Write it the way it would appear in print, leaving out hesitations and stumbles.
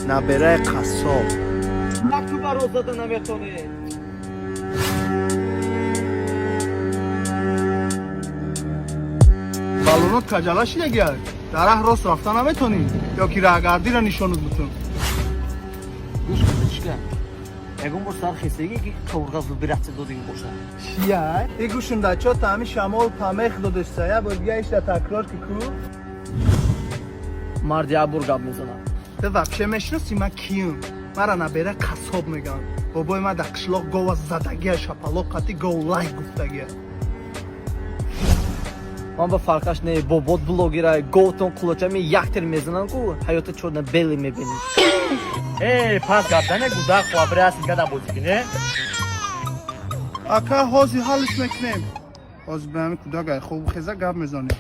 набераи қассоб. Ту баро зада наметонӣ. балонот каҷала шидагия дараҳ рост рафта наметонӣ ё ки раҳгардиро нишонат бутун. Гӯш кунӣ чика. Ягон бор сар хистагӣ ки каврғаз биратси додиги боша. шияй игӯшундачо таъми шамол памех додистая бо дига ишта такрор ки ку Марди як бор гап мезанад. ты вообще мешинаси ман ким? мара набера қассоб мегӯям. бобои ман дар қишлоқ гова задагия шапалоқ қати гов лай гуфтагия. Ман ба фарқаш не бобот блогера говтон қулочами яктер мезанам ку ҳаёта чорна бели мебинӣ. пас гардане гудак хвабряс гада бозики не? ака ҳозир ҳаллиш мекунем. ҳозир ба ҳамин кудагай хуб хеза гап мезонем.